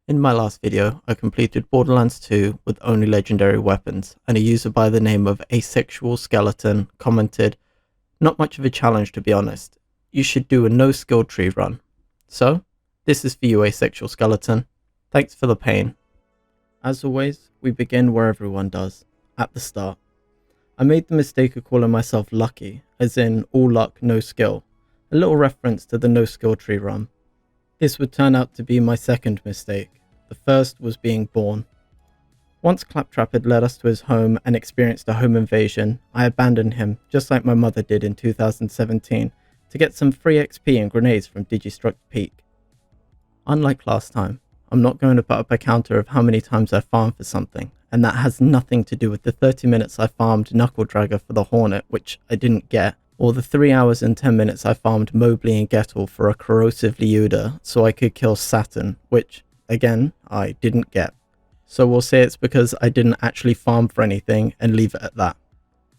In my last video, I completed Borderlands 2 with only legendary weapons, and a user by the name of Asexual Skeleton commented, "Not much of a challenge to be honest. You should do a no skill tree run." So, this is for you, Asexual Skeleton. Thanks for the pain. As always, we begin where everyone does, at the start. I made the mistake of calling myself lucky, as in all luck, no skill, a little reference to the no skill tree run. This would turn out to be my second mistake. The first was being born. Once Claptrap had led us to his home and experienced a home invasion, I abandoned him, just like my mother did in 2017, to get some free XP and grenades from Digistruct Peak. Unlike last time, I'm not going to put up a counter of how many times I farmed for something, and that has nothing to do with the 30 minutes I farmed Knuckle Dragger for the Hornet, which I didn't get, or the 3 hours and 10 minutes I farmed Mobley and Gettle for a corrosive Leuda so I could kill Saturn, which, again, I didn't get. So we'll say it's because I didn't actually farm for anything and leave it at that.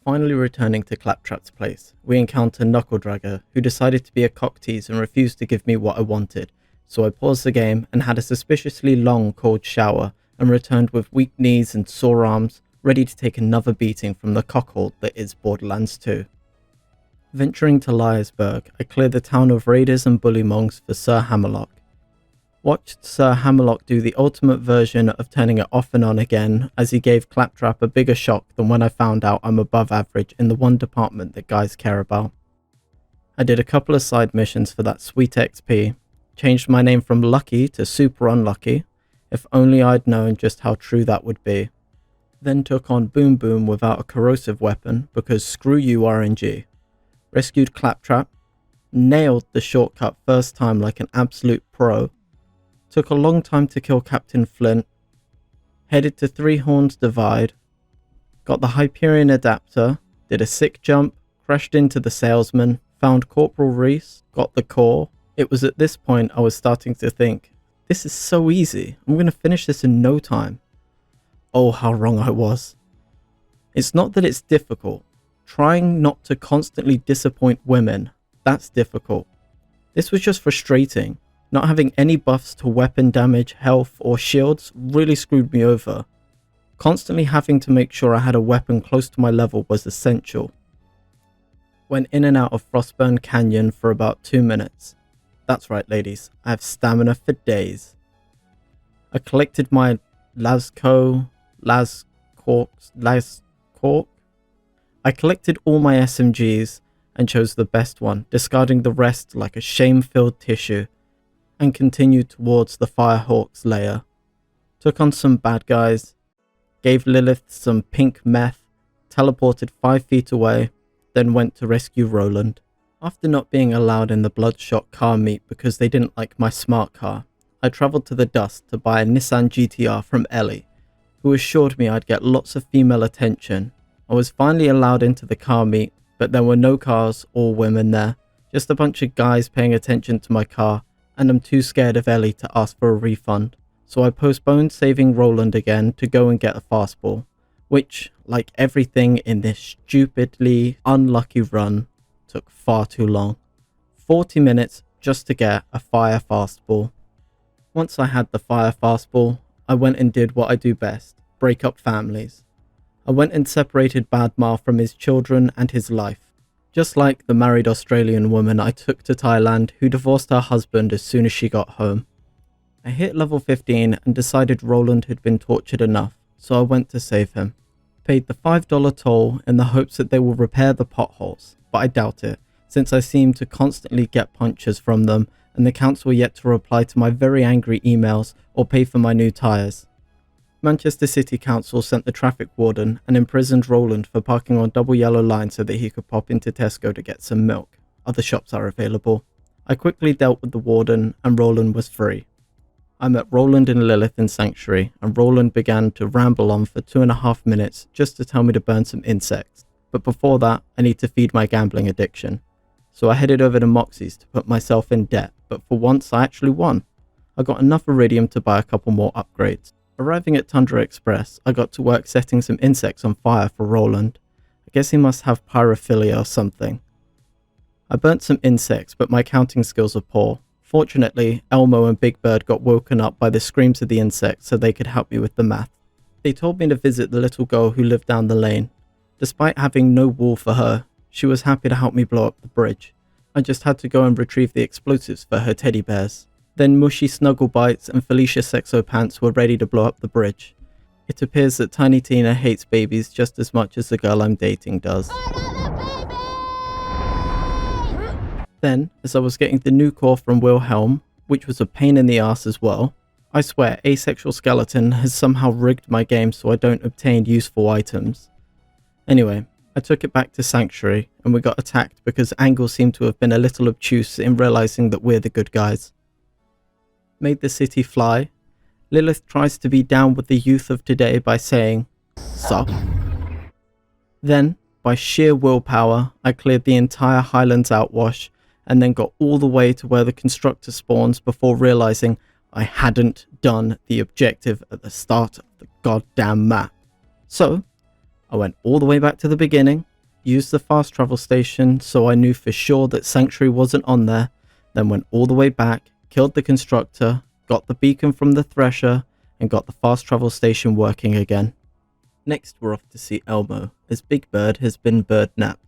Finally returning to Claptrap's place, we encounter Knuckle Dragger, who decided to be a cocktease and refused to give me what I wanted, so I paused the game and had a suspiciously long cold shower and returned with weak knees and sore arms, ready to take another beating from the cockhold that is Borderlands 2. Venturing to Liarsburg, I cleared the town of raiders and bullymongs for Sir Hammerlock. Watched Sir Hammerlock do the ultimate version of turning it off and on again, as he gave Claptrap a bigger shock than when I found out I'm above average in the one department that guys care about. I did a couple of side missions for that sweet XP, changed my name from Lucky to Super Unlucky, if only I'd known just how true that would be. Then took on Boom Boom without a corrosive weapon, because screw you RNG. Rescued Claptrap, nailed the shortcut first time like an absolute pro, took a long time to kill Captain Flint, headed to Three Horns Divide, got the Hyperion adapter, did a sick jump, crashed into the salesman, found Corporal Reese, got the core. It was at this point I was starting to think, this is so easy, I'm going to finish this in no time. Oh, how wrong I was. It's not that it's difficult. Trying not to constantly disappoint women, that's difficult. This was just frustrating. Not having any buffs to weapon damage, health, or shields really screwed me over. Constantly having to make sure I had a weapon close to my level was essential. Went in and out of Frostburn Canyon for about 2 minutes. That's right, ladies, I have stamina for days. I collected my Lascork. I collected all my SMGs and chose the best one, discarding the rest like a shame-filled tissue, and continued towards the Firehawk's lair. Took on some bad guys, gave Lilith some pink meth, teleported 5 feet away, then went to rescue Roland. After not being allowed in the Bloodshot car meet because they didn't like my smart car, I travelled to the Dust to buy a Nissan GTR from Ellie, who assured me I'd get lots of female attention. I was finally allowed into the car meet, but there were no cars or women there, just a bunch of guys paying attention to my car, and I'm too scared of Ellie to ask for a refund, so I postponed saving Roland again to go and get a fastball, which, like everything in this stupidly unlucky run, took far too long. 40 minutes just to get a fire fastball. Once I had the fire fastball, I went and did what I do best, break up families. I went and separated Badmar from his children and his life, just like the married Australian woman I took to Thailand who divorced her husband as soon as she got home. I hit level 15 and decided Roland had been tortured enough, so I went to save him. Paid the $5 toll in the hopes that they will repair the potholes, but I doubt it, since I seem to constantly get punches from them and the council yet to reply to my very angry emails or pay for my new tyres. Manchester City Council sent the traffic warden and imprisoned Roland for parking on double yellow line so that he could pop into Tesco to get some milk. Other shops are available. I quickly dealt with the warden and Roland was free. I met Roland and Lilith in Sanctuary, and Roland began to ramble on for 2.5 minutes just to tell me to burn some insects. But before that, I need to feed my gambling addiction. So I headed over to Moxie's to put myself in debt, but for once I actually won. I got enough iridium to buy a couple more upgrades. Arriving at Tundra Express, I got to work setting some insects on fire for Roland. I guess he must have pyrophilia or something. I burnt some insects, but my counting skills are poor. Fortunately, Elmo and Big Bird got woken up by the screams of the insects so they could help me with the math. They told me to visit the little girl who lived down the lane. Despite having no wall for her, she was happy to help me blow up the bridge. I just had to go and retrieve the explosives for her teddy bears. Then Mushy Snugglebites and Felicia Sexopants were ready to blow up the bridge. It appears that Tinytina hates babies just as much as the girl I'm dating does. Then, as I was getting the new core from Wilhelm, which was a pain in the ass as well, I swear Asexual Skeleton has somehow rigged my game so I don't obtain useful items. Anyway, I took it back to Sanctuary and we got attacked because Angle seemed to have been a little obtuse in realizing that we're the good guys. Made the city fly. Lilith tries to be down with the youth of today by saying, "Sup?" Then, by sheer willpower, I cleared the entire Highlands outwash and then got all the way to where the constructor spawns before realizing I hadn't done the objective at the start of the goddamn map. So, I went all the way back to the beginning, used the fast travel station so I knew for sure that Sanctuary wasn't on there, then went all the way back, killed the constructor, got the beacon from the Thresher, and got the fast travel station working again. Next we're off to see Elmo, as Big Bird has been bird-napped.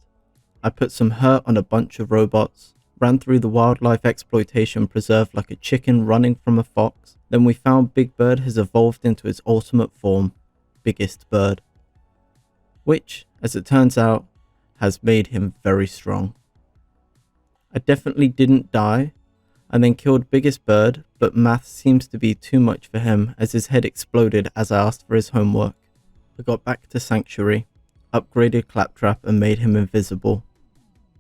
I put some hurt on a bunch of robots, ran through the wildlife exploitation preserve like a chicken running from a fox, then we found Big Bird has evolved into its ultimate form, Biggest Bird. Which, as it turns out, has made him very strong. I definitely didn't die, and then killed Biggest Bird, but math seems to be too much for him as his head exploded as I asked for his homework. I got back to Sanctuary, upgraded Claptrap and made him invisible.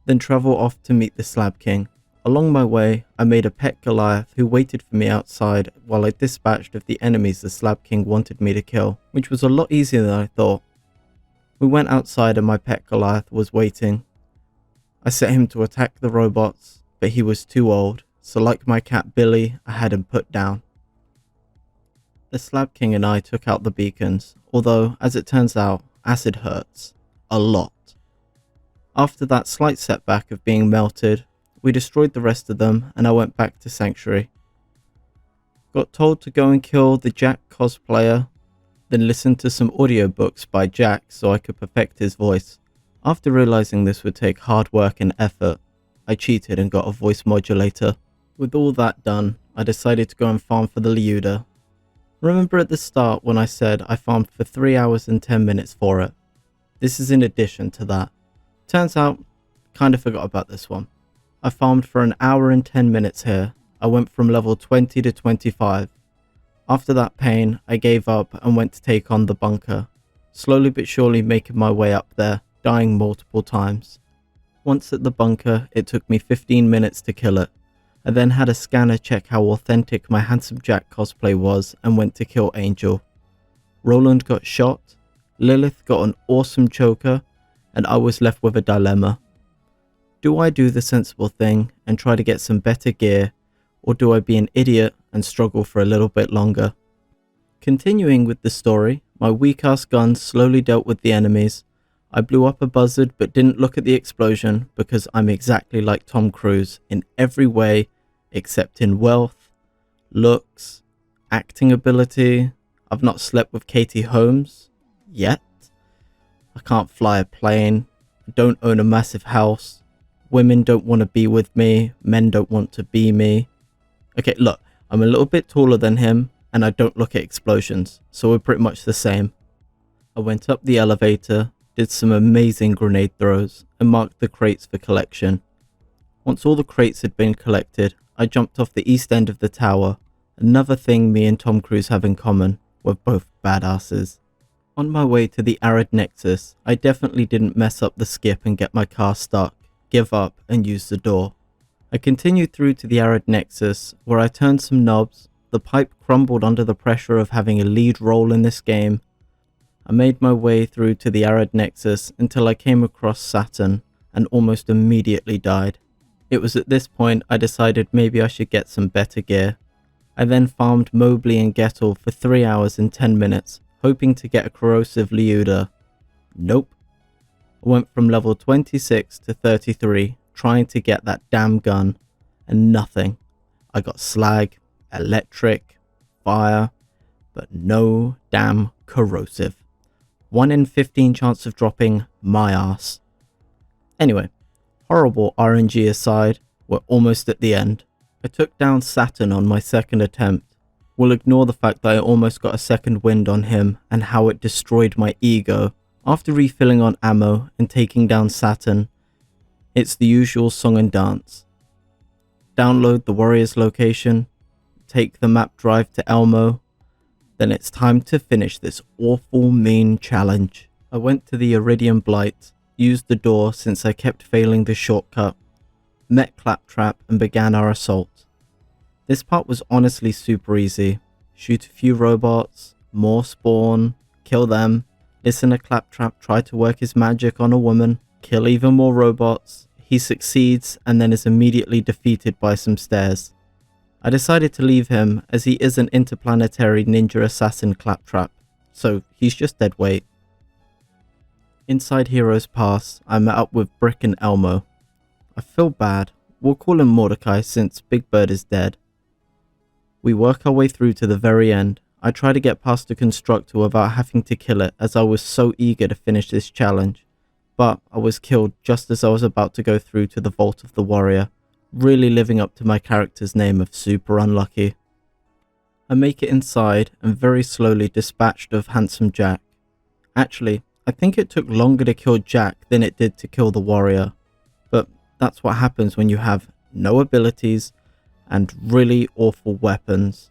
Then travel off to meet the Slab King. Along my way, I made a pet Goliath who waited for me outside while I dispatched of the enemies the Slab King wanted me to kill, which was a lot easier than I thought. We went outside and my pet Goliath was waiting. I set him to attack the robots, but he was too old, so like my cat Billy, I had him put down. The Slab King and I took out the beacons, although, as it turns out, acid hurts. A lot. After that slight setback of being melted, we destroyed the rest of them and I went back to Sanctuary. Got told to go and kill the Jack cosplayer, then listened to some audiobooks by Jack so I could perfect his voice. After realizing this would take hard work and effort, I cheated and got a voice modulator. With all that done, I decided to go and farm for the Leuda. Remember at the start when I said I farmed for 3 hours and 10 minutes for it? This is in addition to that. Turns out, kinda forgot about this one. I farmed for an hour and 10 minutes here. I went from level 20 to 25. After that pain, I gave up and went to take on the bunker, slowly but surely making my way up there, dying multiple times. Once at the bunker, it took me 15 minutes to kill it. I then had a scanner check how authentic my Handsome Jack cosplay was and went to kill Angel. Roland got shot, Lilith got an awesome choker, and I was left with a dilemma. Do I do the sensible thing and try to get some better gear, or do I be an idiot and struggle for a little bit longer? Continuing with the story, my weak-ass gun slowly dealt with the enemies. I blew up a buzzard but didn't look at the explosion because I'm exactly like Tom Cruise in every way except in wealth, looks, acting ability. I've not slept with Katie Holmes yet. I can't fly a plane. I don't own a massive house. Women don't want to be with me. Men don't want to be me. Okay, look, I'm a little bit taller than him and I don't look at explosions, so we're pretty much the same. I went up the elevator, did some amazing grenade throws, and marked the crates for collection. Once all the crates had been collected, I jumped off the east end of the tower. Another thing me and Tom Cruise have in common, we're both badasses. On my way to the Arid Nexus, I definitely didn't mess up the skip and get my car stuck, give up, and use the door. I continued through to the Arid Nexus, where I turned some knobs, the pipe crumbled under the pressure of having a lead role in this game. I made my way through to the Arid Nexus until I came across Saturn, and almost immediately died. It was at this point I decided maybe I should get some better gear. I then farmed Mobley and Gettle for 3 hours and 10 minutes, hoping to get a corrosive Leuda. Nope. I went from level 26 to 33, trying to get that damn gun, and nothing. I got slag, electric, fire, but no damn corrosive. 1 in 15 chance of dropping my ass. Anyway, horrible RNG aside, we're almost at the end. I took down Saturn on my second attempt. We'll ignore the fact that I almost got a second wind on him and how it destroyed my ego. After refilling on ammo and taking down Saturn, it's the usual song and dance. Download the warrior's location, take the map drive to Elmo, then it's time to finish this awful mean challenge. I went to the Iridium Blight, used the door since I kept failing the shortcut, met Claptrap and began our assault. This part was honestly super easy. Shoot a few robots, more spawn, kill them, listen to Claptrap try to work his magic on a woman, kill even more robots, he succeeds and then is immediately defeated by some stairs. I decided to leave him as he is an interplanetary ninja assassin Claptrap, so he's just dead weight. Inside Heroes Pass, I met up with Brick and Elmo. I feel bad, we'll call him Mordecai since Big Bird is dead. We work our way through to the very end. I try to get past the constructor without having to kill it as I was so eager to finish this challenge, but I was killed just as I was about to go through to the Vault of the Warrior, really living up to my character's name of super unlucky. I make it inside and very slowly dispatched of Handsome Jack. Actually, I think it took longer to kill Jack than it did to kill the warrior, but that's what happens when you have no abilities and really awful weapons.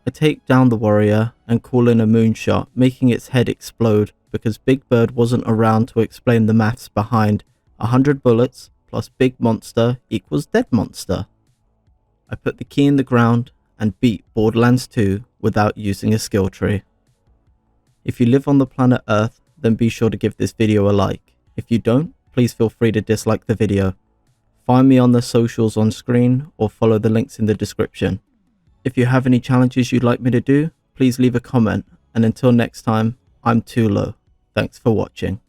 I take down the warrior and call in a moonshot, making its head explode because Big Bird wasn't around to explain the maths behind 100 bullets plus big monster equals dead monster. I put the key in the ground and beat Borderlands 2 without using a skill tree. If you live on the planet Earth, then be sure to give this video a like. If you don't, please feel free to dislike the video. Find me on the socials on screen or follow the links in the description. If you have any challenges you'd like me to do, please leave a comment, and until next time, I'm Too Low. Thanks for watching.